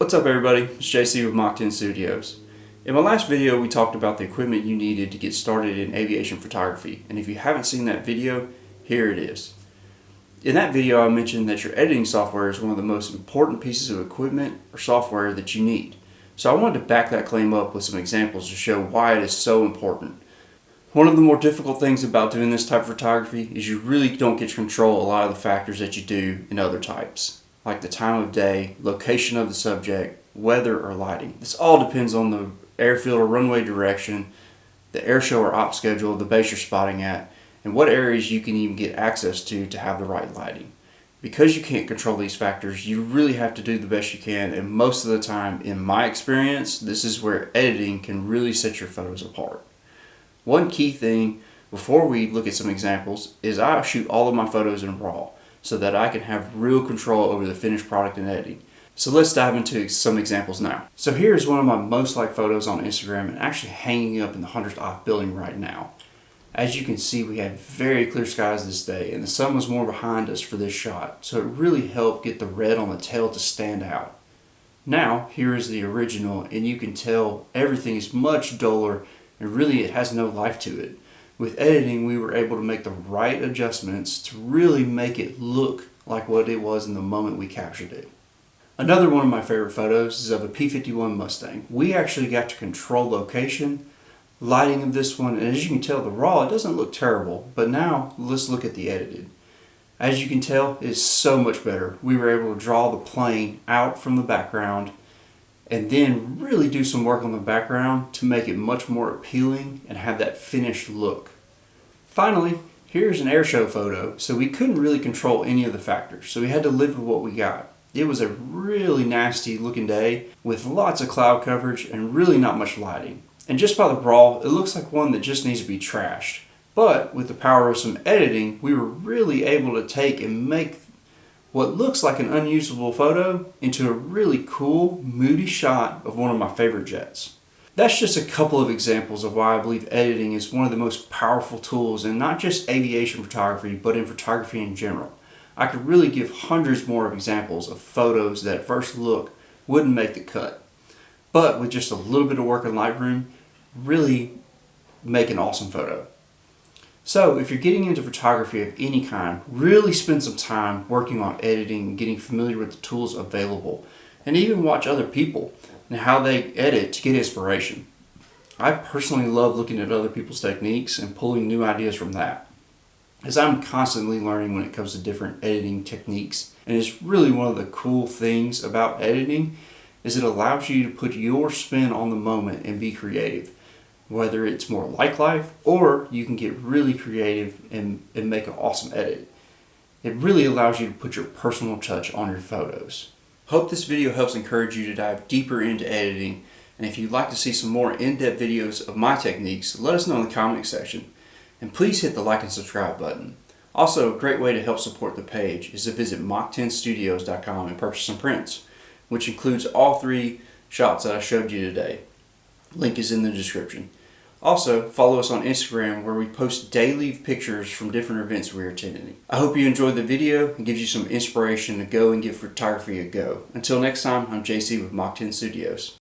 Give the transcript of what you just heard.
What's up everybody, it's JC with Mach 10 Studios. In my last video we talked about the equipment you needed to get started in aviation photography, and if you haven't seen that video, here it is. In that video I mentioned that your editing software is one of the most important pieces of equipment or software that you need. So I wanted to back that claim up with some examples to show why it is so important. One of the more difficult things about doing this type of photography is you really don't get to control a lot of the factors that you do in other types, like the time of day, location of the subject, weather, or lighting. This all depends on the airfield or runway direction, the airshow or op schedule of the base you're spotting at, and what areas you can even get access to have the right lighting. Because you can't control these factors, you really have to do the best you can, and most of the time, in my experience, this is where editing can really set your photos apart. One key thing before we look at some examples is I shoot all of my photos in RAW so that I can have real control over the finished product in editing. So let's dive into some examples now. So here's one of my most liked photos on Instagram and actually hanging up in the 100th off building right now. As you can see, we had very clear skies this day and the sun was more behind us for this shot, so it really helped get the red on the tail to stand out. Now here is the original, and you can tell everything is much duller and really it has no life to it. With editing, we were able to make the right adjustments to really make it look like what it was in the moment we captured it. Another one of my favorite photos is of a P-51 Mustang. We actually got to control location, lighting of this one, and as you can tell, the raw, it doesn't look terrible, but now let's look at the edited. As you can tell, it's so much better. We were able to draw the plane out from the background and then really do some work on the background to make it much more appealing and have that finished look. Finally, here's an airshow photo, so we couldn't really control any of the factors, so we had to live with what we got. It was a really nasty looking day with lots of cloud coverage and really not much lighting. And just by the raw, it looks like one that just needs to be trashed. But with the power of some editing, we were really able to take and make what looks like an unusable photo into a really cool, moody shot of one of my favorite jets. That's just a couple of examples of why I believe editing is one of the most powerful tools in not just aviation photography, but in photography in general. I could really give hundreds more of examples of photos that at first look wouldn't make the cut, but with just a little bit of work in Lightroom, really make an awesome photo. So if you're getting into photography of any kind, really spend some time working on editing and getting familiar with the tools available, and even watch other people and how they edit to get inspiration. I personally love looking at other people's techniques and pulling new ideas from that, as I'm constantly learning when it comes to different editing techniques. And it's really one of the cool things about editing is it allows you to put your spin on the moment and be creative. Whether it's more like life, or you can get really creative and make an awesome edit. It really allows you to put your personal touch on your photos. Hope this video helps encourage you to dive deeper into editing, and if you'd like to see some more in-depth videos of my techniques, let us know in the comment section. And please hit the like and subscribe button. Also, a great way to help support the page is to visit mach10studios.com and purchase some prints, which includes all 3 shots that I showed you today. Link is in the description. Also, follow us on Instagram where we post daily pictures from different events we're attending. I hope you enjoyed the video and gives you some inspiration to go and give photography a go. Until next time, I'm JC with Mach 10 Studios.